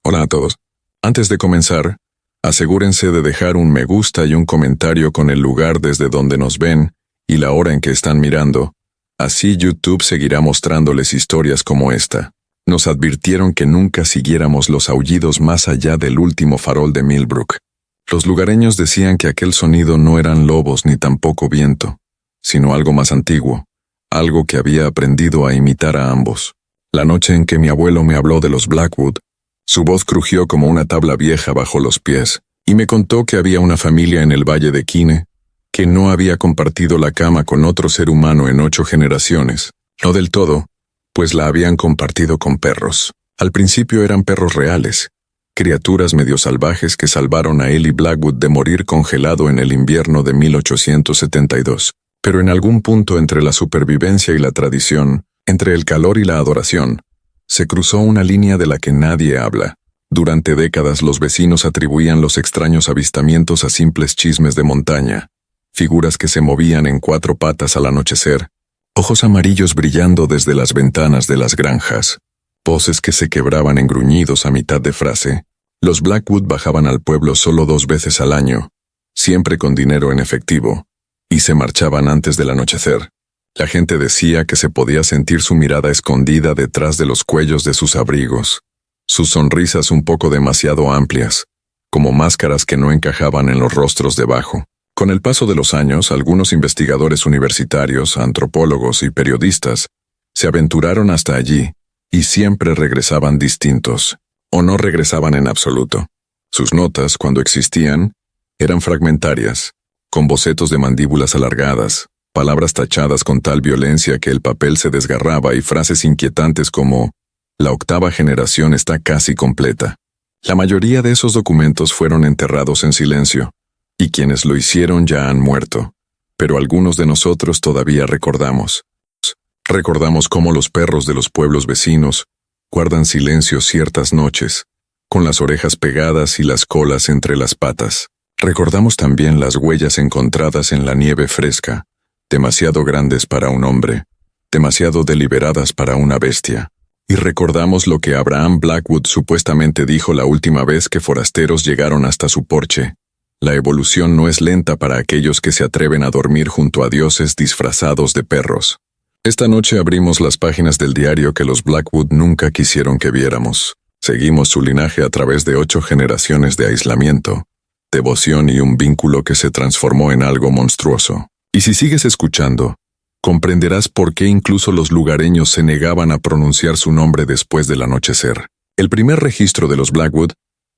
Hola a todos. Antes de comenzar, asegúrense de dejar un me gusta y un comentario con el lugar desde donde nos ven y la hora en que están mirando. Así YouTube seguirá mostrándoles historias como esta. Nos advirtieron que nunca siguiéramos los aullidos más allá del último farol de Millbrook. Los lugareños decían que aquel sonido no eran lobos ni tampoco viento, sino algo más antiguo, algo que había aprendido a imitar a ambos. La noche en que mi abuelo me habló de los Blackwood, su voz crujió como una tabla vieja bajo los pies, y me contó que había una familia en el valle de Keene que no había compartido la cama con otro ser humano en 8 generaciones. No del todo, pues la habían compartido con perros. Al principio eran perros reales, criaturas medio salvajes que salvaron a Eli Blackwood de morir congelado en el invierno de 1872. Pero en algún punto entre la supervivencia y la tradición, entre el calor y la adoración, se cruzó una línea de la que nadie habla. Durante décadas los vecinos atribuían los extraños avistamientos a simples chismes de montaña, figuras que se movían en 4 patas al anochecer, ojos amarillos brillando desde las ventanas de las granjas, voces que se quebraban en gruñidos a mitad de frase. Los Blackwood bajaban al pueblo solo 2 veces al año, siempre con dinero en efectivo, y se marchaban antes del anochecer. La gente decía que se podía sentir su mirada escondida detrás de los cuellos de sus abrigos, sus sonrisas un poco demasiado amplias, como máscaras que no encajaban en los rostros debajo. Con el paso de los años, algunos investigadores universitarios, antropólogos y periodistas se aventuraron hasta allí, y siempre regresaban distintos, o no regresaban en absoluto. Sus notas, cuando existían, eran fragmentarias, con bocetos de mandíbulas alargadas, palabras tachadas con tal violencia que el papel se desgarraba y frases inquietantes como «La 8ª generación está casi completa». La mayoría de esos documentos fueron enterrados en silencio, y quienes lo hicieron ya han muerto, pero algunos de nosotros todavía recordamos. Recordamos cómo los perros de los pueblos vecinos guardan silencio ciertas noches, con las orejas pegadas y las colas entre las patas. Recordamos también las huellas encontradas en la nieve fresca, demasiado grandes para un hombre, demasiado deliberadas para una bestia. Y recordamos lo que Abraham Blackwood supuestamente dijo la última vez que forasteros llegaron hasta su porche. La evolución no es lenta para aquellos que se atreven a dormir junto a dioses disfrazados de perros. Esta noche abrimos las páginas del diario que los Blackwood nunca quisieron que viéramos. Seguimos su linaje a través de 8 generaciones de aislamiento, devoción y un vínculo que se transformó en algo monstruoso. Y si sigues escuchando, comprenderás por qué incluso los lugareños se negaban a pronunciar su nombre después del anochecer. El primer registro de los Blackwood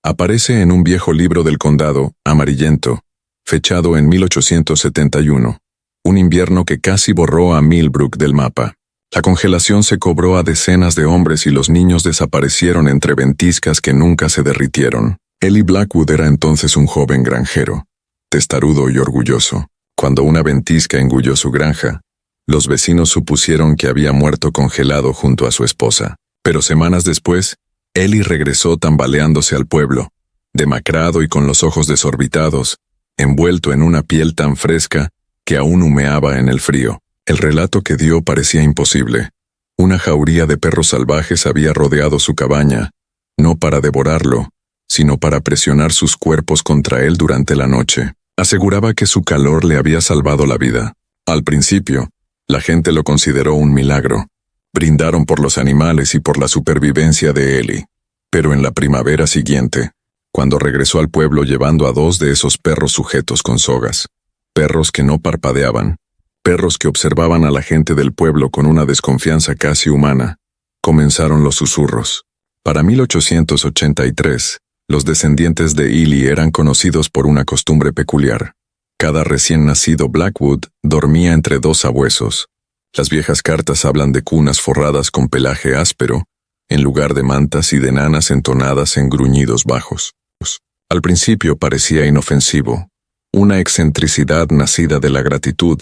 aparece en un viejo libro del condado, amarillento, fechado en 1871, un invierno que casi borró a Millbrook del mapa. La congelación se cobró a decenas de hombres y los niños desaparecieron entre ventiscas que nunca se derritieron. Eli Blackwood era entonces un joven granjero, testarudo y orgulloso. Cuando una ventisca engulló su granja, los vecinos supusieron que había muerto congelado junto a su esposa. Pero semanas después, Eli regresó tambaleándose al pueblo, demacrado y con los ojos desorbitados, envuelto en una piel tan fresca que aún humeaba en el frío. El relato que dio parecía imposible. Una jauría de perros salvajes había rodeado su cabaña, no para devorarlo, sino para presionar sus cuerpos contra él durante la noche. Aseguraba que su calor le había salvado la vida. Al principio, la gente lo consideró un milagro. Brindaron por los animales y por la supervivencia de Eli. Pero en la primavera siguiente, cuando regresó al pueblo llevando a 2 de esos perros sujetos con sogas, perros que no parpadeaban, perros que observaban a la gente del pueblo con una desconfianza casi humana, comenzaron los susurros. Para 1883, los descendientes de Eli eran conocidos por una costumbre peculiar. Cada recién nacido Blackwood dormía entre 2 sabuesos. Las viejas cartas hablan de cunas forradas con pelaje áspero, en lugar de mantas y de nanas entonadas en gruñidos bajos. Al principio parecía inofensivo, una excentricidad nacida de la gratitud,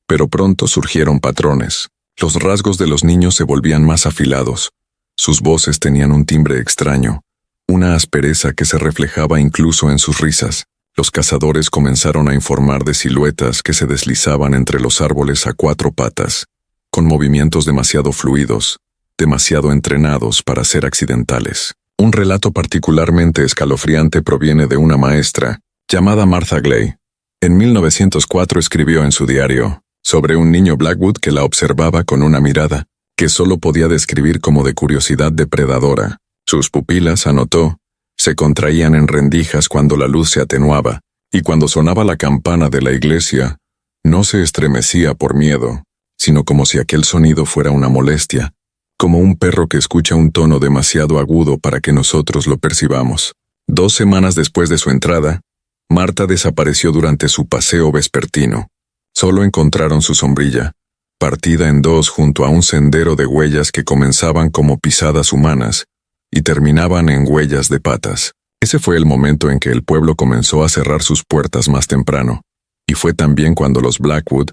pero pronto surgieron patrones. Los rasgos de los niños se volvían más afilados. Sus voces tenían un timbre extraño, una aspereza que se reflejaba incluso en sus risas. Los cazadores comenzaron a informar de siluetas que se deslizaban entre los árboles a 4 patas, con movimientos demasiado fluidos, demasiado entrenados para ser accidentales. Un relato particularmente escalofriante proviene de una maestra, llamada Martha Glay. En 1904 escribió en su diario, sobre un niño Blackwood que la observaba con una mirada, que solo podía describir como de curiosidad depredadora. Sus pupilas, anotó, se contraían en rendijas cuando la luz se atenuaba, y cuando sonaba la campana de la iglesia, no se estremecía por miedo, sino como si aquel sonido fuera una molestia, como un perro que escucha un tono demasiado agudo para que nosotros lo percibamos. 2 semanas después de su entrada, Marta desapareció durante su paseo vespertino. Solo encontraron su sombrilla, partida en 2 junto a un sendero de huellas que comenzaban como pisadas humanas y terminaban en huellas de patas. Ese fue el momento en que el pueblo comenzó a cerrar sus puertas más temprano, y fue también cuando los Blackwood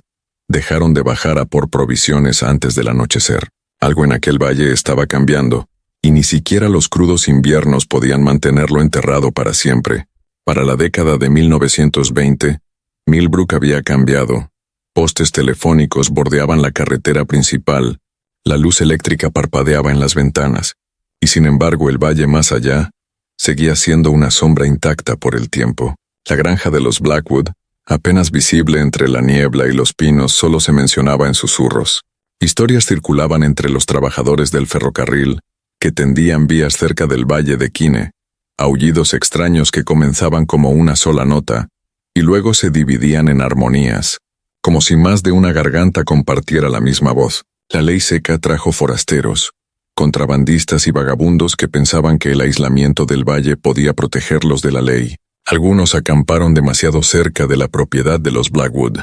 dejaron de bajar a por provisiones antes del anochecer. Algo en aquel valle estaba cambiando, y ni siquiera los crudos inviernos podían mantenerlo enterrado para siempre. Para la década de 1920, Millbrook había cambiado. Postes telefónicos bordeaban la carretera principal, la luz eléctrica parpadeaba en las ventanas, y sin embargo el valle más allá seguía siendo una sombra intacta por el tiempo. La granja de los Blackwood, apenas visible entre la niebla y los pinos, solo se mencionaba en susurros. Historias circulaban entre los trabajadores del ferrocarril, que tendían vías cerca del valle de Keene, aullidos extraños que comenzaban como una sola nota, y luego se dividían en armonías, como si más de una garganta compartiera la misma voz. La ley seca trajo forasteros, contrabandistas y vagabundos que pensaban que el aislamiento del valle podía protegerlos de la ley. Algunos acamparon demasiado cerca de la propiedad de los Blackwood.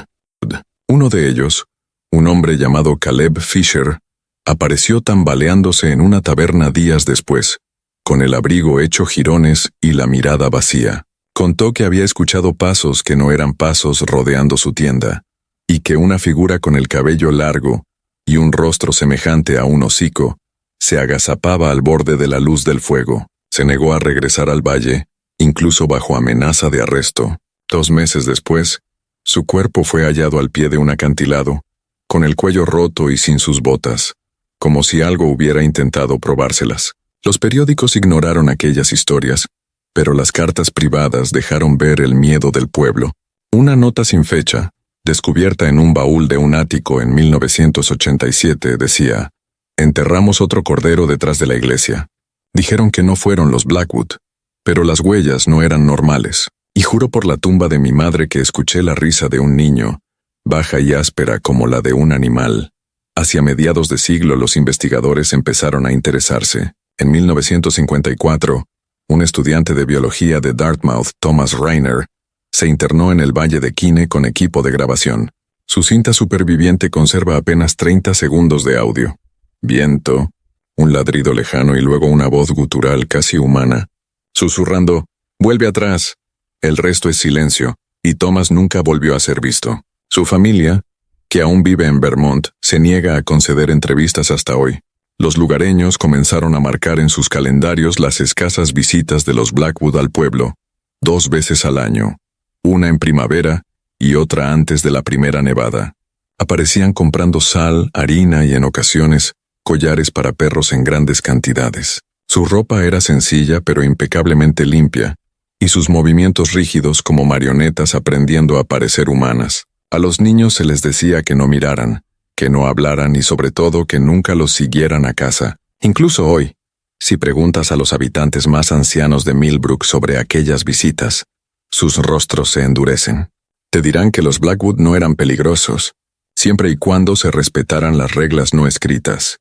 Uno de ellos, un hombre llamado Caleb Fisher, apareció tambaleándose en una taberna días después, con el abrigo hecho jirones y la mirada vacía. Contó que había escuchado pasos que no eran pasos rodeando su tienda, y que una figura con el cabello largo y un rostro semejante a un hocico se agazapaba al borde de la luz del fuego. Se negó a regresar al valle, incluso bajo amenaza de arresto. 2 meses después, su cuerpo fue hallado al pie de un acantilado, con el cuello roto y sin sus botas, como si algo hubiera intentado probárselas. Los periódicos ignoraron aquellas historias, pero las cartas privadas dejaron ver el miedo del pueblo. Una nota sin fecha, descubierta en un baúl de un ático en 1987, decía: «Enterramos otro cordero detrás de la iglesia. Dijeron que no fueron los Blackwood, pero las huellas no eran normales. Y juro por la tumba de mi madre que escuché la risa de un niño, baja y áspera como la de un animal». Hacia mediados de siglo los investigadores empezaron a interesarse. En 1954, un estudiante de biología de Dartmouth, Thomas Rainer, se internó en el valle de Keene con equipo de grabación. Su cinta superviviente conserva apenas 30 segundos de audio. Viento, un ladrido lejano y luego una voz gutural casi humana, susurrando: «Vuelve atrás». El resto es silencio, y Thomas nunca volvió a ser visto. Su familia, que aún vive en Vermont, se niega a conceder entrevistas hasta hoy. Los lugareños comenzaron a marcar en sus calendarios las escasas visitas de los Blackwood al pueblo, 2 veces al año, una en primavera y otra antes de la primera nevada. Aparecían comprando sal, harina y en ocasiones collares para perros en grandes cantidades. Su ropa era sencilla pero impecablemente limpia, y sus movimientos rígidos como marionetas aprendiendo a parecer humanas. A los niños se les decía que no miraran, que no hablaran y sobre todo que nunca los siguieran a casa. Incluso hoy, si preguntas a los habitantes más ancianos de Millbrook sobre aquellas visitas, sus rostros se endurecen. Te dirán que los Blackwood no eran peligrosos, siempre y cuando se respetaran las reglas no escritas.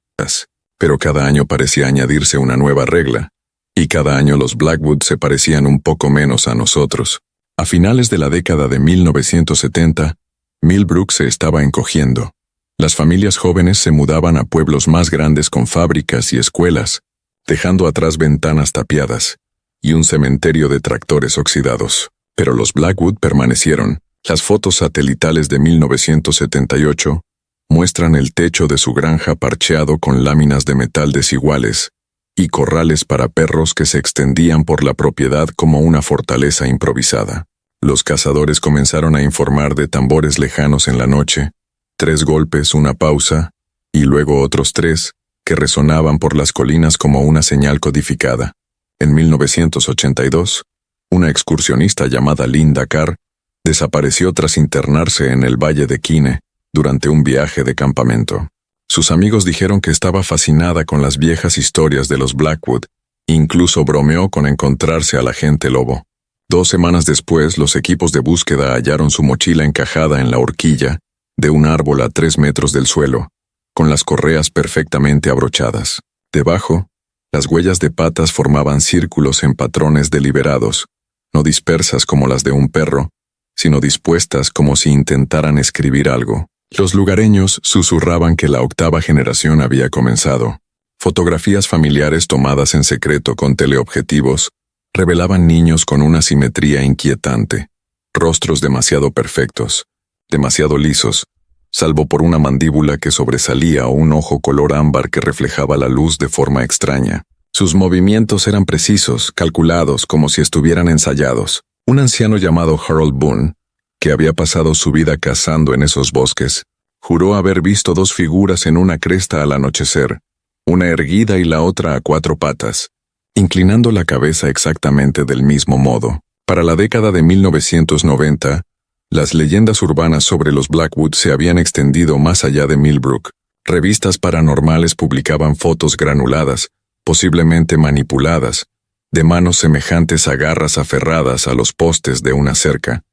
Pero cada año parecía añadirse una nueva regla, y cada año los Blackwood se parecían un poco menos a nosotros. A finales de la década de 1970, Millbrook se estaba encogiendo. Las familias jóvenes se mudaban a pueblos más grandes con fábricas y escuelas, dejando atrás ventanas tapiadas y un cementerio de tractores oxidados. Pero los Blackwood permanecieron. Las fotos satelitales de 1978 muestran el techo de su granja parcheado con láminas de metal desiguales y corrales para perros que se extendían por la propiedad como una fortaleza improvisada. Los cazadores comenzaron a informar de tambores lejanos en la noche, 3 golpes, una pausa, y luego otros 3, que resonaban por las colinas como una señal codificada. En 1982, una excursionista llamada Linda Carr desapareció tras internarse en el Valle de Quine durante un viaje de campamento. Sus amigos dijeron que estaba fascinada con las viejas historias de los Blackwood, incluso bromeó con encontrarse al agente lobo. 2 semanas después, los equipos de búsqueda hallaron su mochila encajada en la horquilla de un árbol a 3 metros del suelo, con las correas perfectamente abrochadas. Debajo, las huellas de patas formaban círculos en patrones deliberados, no dispersas como las de un perro, sino dispuestas como si intentaran escribir algo. Los lugareños susurraban que la 8ª generación había comenzado. Fotografías familiares tomadas en secreto con teleobjetivos revelaban niños con una simetría inquietante, rostros demasiado perfectos, demasiado lisos, salvo por una mandíbula que sobresalía o un ojo color ámbar que reflejaba la luz de forma extraña. Sus movimientos eran precisos, calculados, como si estuvieran ensayados. Un anciano llamado Harold Boone, que había pasado su vida cazando en esos bosques, juró haber visto 2 figuras en una cresta al anochecer, una erguida y la otra a 4 patas, inclinando la cabeza exactamente del mismo modo. Para la década de 1990, las leyendas urbanas sobre los Blackwood se habían extendido más allá de Millbrook. Revistas paranormales publicaban fotos granuladas, posiblemente manipuladas, de manos semejantes a garras aferradas a los postes de una cerca.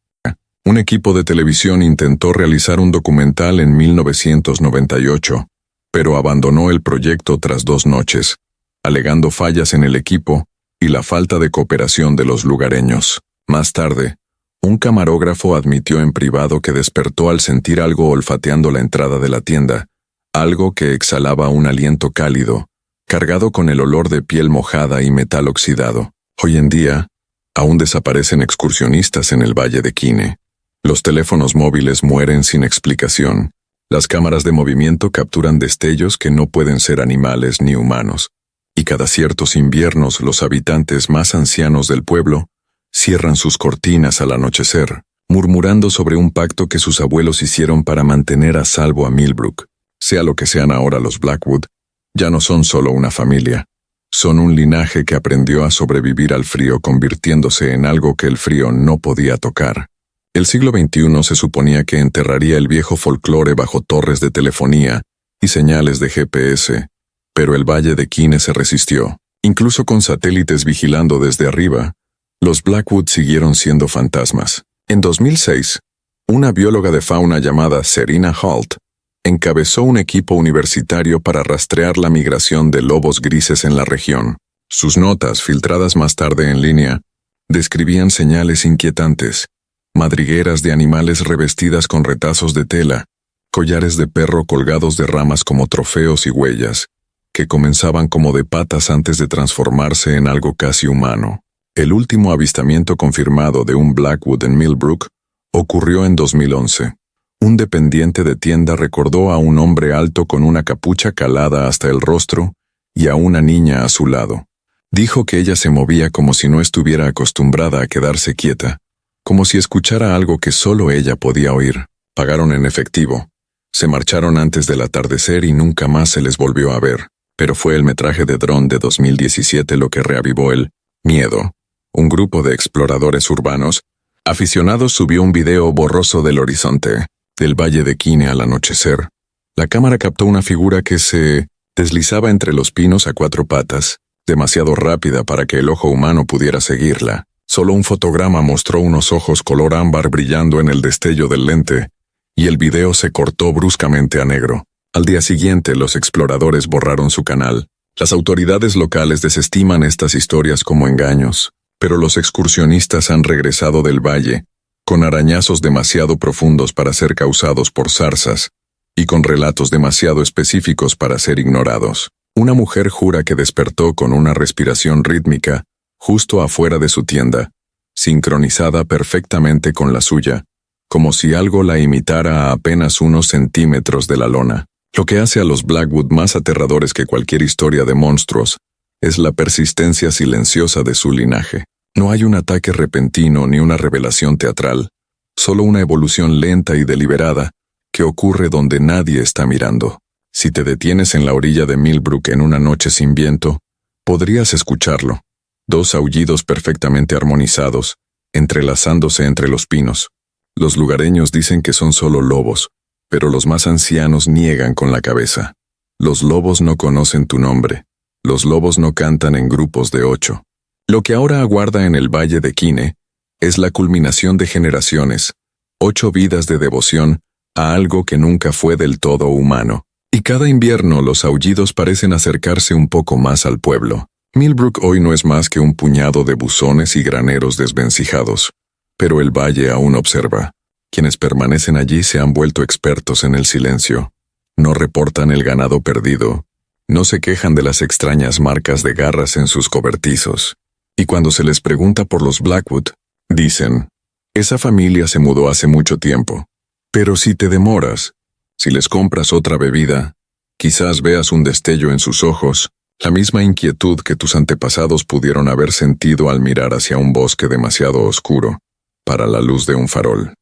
Un equipo de televisión intentó realizar un documental en 1998, pero abandonó el proyecto tras 2 noches, alegando fallas en el equipo y la falta de cooperación de los lugareños. Más tarde, un camarógrafo admitió en privado que despertó al sentir algo olfateando la entrada de la tienda, algo que exhalaba un aliento cálido, cargado con el olor de piel mojada y metal oxidado. Hoy en día, aún desaparecen excursionistas en el Valle de Quine. Los teléfonos móviles mueren sin explicación. Las cámaras de movimiento capturan destellos que no pueden ser animales ni humanos. Y cada ciertos inviernos los habitantes más ancianos del pueblo cierran sus cortinas al anochecer, murmurando sobre un pacto que sus abuelos hicieron para mantener a salvo a Millbrook. Sea lo que sean ahora los Blackwood, ya no son solo una familia. Son un linaje que aprendió a sobrevivir al frío convirtiéndose en algo que el frío no podía tocar. El siglo XXI se suponía que enterraría el viejo folclore bajo torres de telefonía y señales de GPS, pero el Valle de Quine se resistió. Incluso con satélites vigilando desde arriba, los Blackwood siguieron siendo fantasmas. En 2006, una bióloga de fauna llamada Serena Holt encabezó un equipo universitario para rastrear la migración de lobos grises en la región. Sus notas, filtradas más tarde en línea, describían señales inquietantes, madrigueras de animales revestidas con retazos de tela, collares de perro colgados de ramas como trofeos y huellas, que comenzaban como de patas antes de transformarse en algo casi humano. El último avistamiento confirmado de un Blackwood en Millbrook ocurrió en 2011. Un dependiente de tienda recordó a un hombre alto con una capucha calada hasta el rostro y a una niña a su lado. Dijo que ella se movía como si no estuviera acostumbrada a quedarse quieta, como si escuchara algo que solo ella podía oír. Pagaron en efectivo. Se marcharon antes del atardecer y nunca más se les volvió a ver, pero fue el metraje de dron de 2017 lo que reavivó el miedo. Un grupo de exploradores urbanos aficionados subió un video borroso del horizonte, del Valle de Quine al anochecer. La cámara captó una figura que se deslizaba entre los pinos a 4 patas, demasiado rápida para que el ojo humano pudiera seguirla. Solo un fotograma mostró unos ojos color ámbar brillando en el destello del lente, y el video se cortó bruscamente a negro. Al día siguiente, los exploradores borraron su canal. Las autoridades locales desestiman estas historias como engaños, pero los excursionistas han regresado del valle, con arañazos demasiado profundos para ser causados por zarzas, y con relatos demasiado específicos para ser ignorados. Una mujer jura que despertó con una respiración rítmica, justo afuera de su tienda, sincronizada perfectamente con la suya, como si algo la imitara a apenas unos centímetros de la lona. Lo que hace a los Blackwood más aterradores que cualquier historia de monstruos es la persistencia silenciosa de su linaje. No hay un ataque repentino ni una revelación teatral, solo una evolución lenta y deliberada que ocurre donde nadie está mirando. Si te detienes en la orilla de Millbrook en una noche sin viento, podrías escucharlo. Dos aullidos perfectamente armonizados, entrelazándose entre los pinos. Los lugareños dicen que son solo lobos, pero los más ancianos niegan con la cabeza. Los lobos no conocen tu nombre. Los lobos no cantan en grupos de 8. Lo que ahora aguarda en el Valle de Quine es la culminación de generaciones, 8 vidas de devoción a algo que nunca fue del todo humano. Y cada invierno los aullidos parecen acercarse un poco más al pueblo. Millbrook hoy no es más que un puñado de buzones y graneros desvencijados, pero el valle aún observa. Quienes permanecen allí se han vuelto expertos en el silencio. No reportan el ganado perdido, no se quejan de las extrañas marcas de garras en sus cobertizos. Y cuando se les pregunta por los Blackwood, dicen, esa familia se mudó hace mucho tiempo. Pero si te demoras, si les compras otra bebida, quizás veas un destello en sus ojos, la misma inquietud que tus antepasados pudieron haber sentido al mirar hacia un bosque demasiado oscuro para la luz de un farol.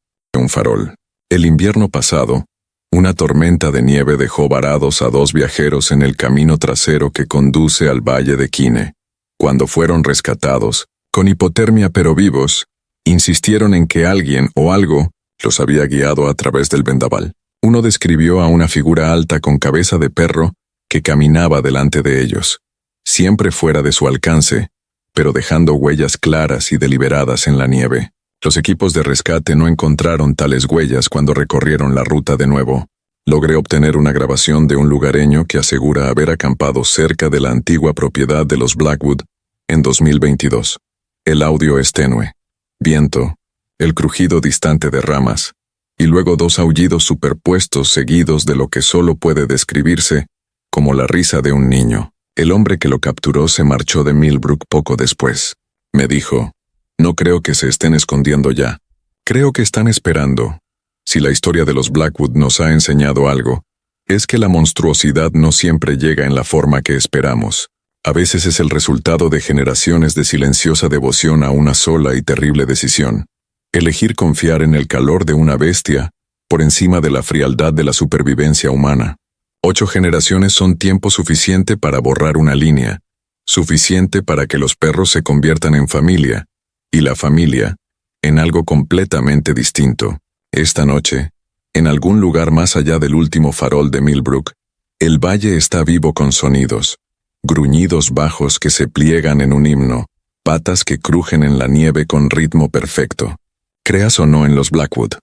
El invierno pasado, una tormenta de nieve dejó varados a 2 viajeros en el camino trasero que conduce al Valle de Quine. Cuando fueron rescatados, con hipotermia pero vivos, insistieron en que alguien o algo los había guiado a través del vendaval. Uno describió a una figura alta con cabeza de perro que caminaba delante de ellos, siempre fuera de su alcance, pero dejando huellas claras y deliberadas en la nieve. Los equipos de rescate no encontraron tales huellas cuando recorrieron la ruta de nuevo. Logré obtener una grabación de un lugareño que asegura haber acampado cerca de la antigua propiedad de los Blackwood en 2022. El audio es tenue. Viento, el crujido distante de ramas, y luego 2 aullidos superpuestos seguidos de lo que solo puede describirse como la risa de un niño. El hombre que lo capturó se marchó de Millbrook poco después. Me dijo, no creo que se estén escondiendo ya. Creo que están esperando. Si la historia de los Blackwood nos ha enseñado algo, es que la monstruosidad no siempre llega en la forma que esperamos. A veces es el resultado de generaciones de silenciosa devoción a una sola y terrible decisión. Elegir confiar en el calor de una bestia por encima de la frialdad de la supervivencia humana. 8 generaciones son tiempo suficiente para borrar una línea, suficiente para que los perros se conviertan en familia, y la familia en algo completamente distinto. Esta noche, en algún lugar más allá del último farol de Millbrook, el valle está vivo con sonidos, gruñidos bajos que se pliegan en un himno, patas que crujen en la nieve con ritmo perfecto. Creas o no en los Blackwood,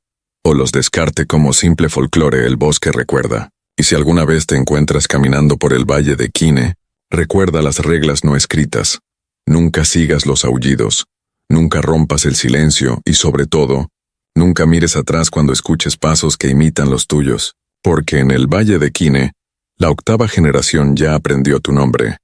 o los descarte como simple folclore, el bosque recuerda. Y si alguna vez te encuentras caminando por el Valle de Quine, recuerda las reglas no escritas. Nunca sigas los aullidos, nunca rompas el silencio y, sobre todo, nunca mires atrás cuando escuches pasos que imitan los tuyos, porque en el Valle de Quine, la 8ª generación ya aprendió tu nombre.